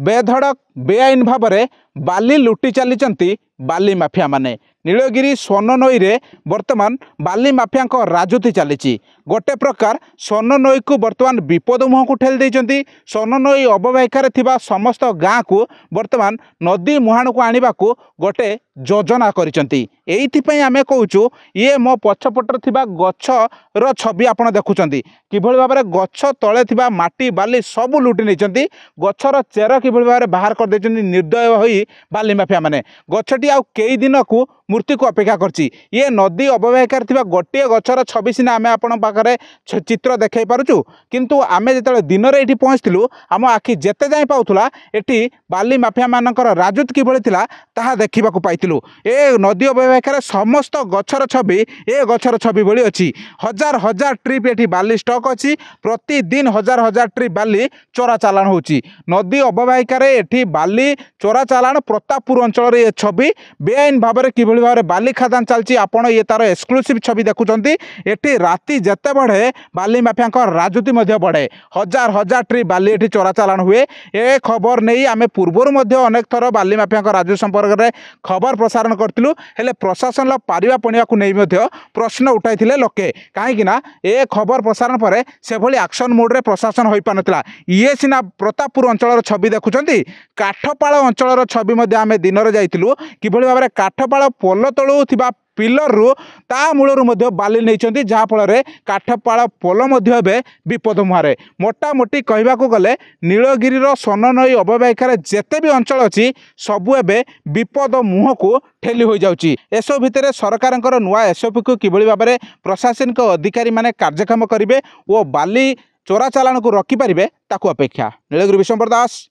बेधड़क बेआईन भाव में बाली लुटि चली बाली माफिया माने। नीलगिरी स्वर्ण नई रे वर्तमान बाली माफिया राजुति चली गोटे प्रकार स्वर्ण नई को वर्तमान विपद मुह को ठेली देइचंती। स्वर्ण नई अववाहिकार थिबा समस्त गाँ को वर्तमान नदी मुहाण को आनिबा को गोटे योजना करिसंती। एइथिपई आमे कहूचु ये मो पछपटर थिबा गछर छवि आपण देखुचंती किभଳି भाबरे गछ तळे थिबा माटी बाली सब लुटि नेचंती। गछर चेर किभଳି भाबरे बाहर कर देचंती निर्दय होई बाली माफिया माने। गछटी आ कई दिन को मृत्यु को अपेक्षा करछि। ये नदी अववाहिकार थिबा गोटे गछर छवि सिना आमे आपण पाखरे चित्र देखाई पारुचु किंतु आमे जेतले दिन रे एठी पहुँचथिलु आम आखि जेते जाई पाउथुला एठी बाली माफिया मानकर राजुत किभଳି थिला ताहा देखिबा को पाइथिलु। ए नदी अववाहिकार समस्त गछर छवि ए गछर छवि भଳି अछि। हजार हजार ट्रिप एठी बाली स्टॉक अछि। प्रतिदिन हजार हजार ट्रिप बाली चोरा चालान होछि। नदी अववाहिकार एठी बाली चोरा चालान प्रतापपुर अंचल रे छवि बेआईन भाव में किभଳି भाव में बाली खादान चलती आपण ये तार एक्सक्लूसिव छवि देखुंती। एठी राति जेते बढ़े बाली माफिया राजुति मध्य बढ़े। हजार हजार ट्रिप बाली एठी चोरा चालान हुए। ए खबर नहीं आमे पूर्वर मध्य अनेक थर बाली माफिया राजु संपर्क में खबर प्रसारण करथिलु हेले प्रशासन पारिबा पणिया को नहीं मध्य प्रश्न उठाइथिले लोके काहेकि ना ए खबर प्रसारण पर से भली एक्शन मोड रे प्रशासन होई पानतला। ये सिना प्रतापपुर अंचल छवि देखुंती काठपाड़ अंचल छवि मध्य आमे दिन रे जाइथिलु किभଳି भाबरे काठपाड़ पोल तळु थिबा पिलर रु ता मूलर मध्य बाली नहीं जहाँ फल काठपाड़ पोल विपद मुहारे। मोटामोटी कहवाक गले नीलगिरीर स्वर्ण नई अववाहिकार जेते भी अंचल अच्छी सबू एबे विपद मुह को ठेली हो जाउची। एसो भितर सरकार नुआ एसओपी को किभଳି भाव में प्रशासनिक अधिकारी माने कार्यक्षम करेंगे और बाली चोरा चालान को रखिपारे ताकू अपेक्षा। नीलगिरी विश्वम्बर दास।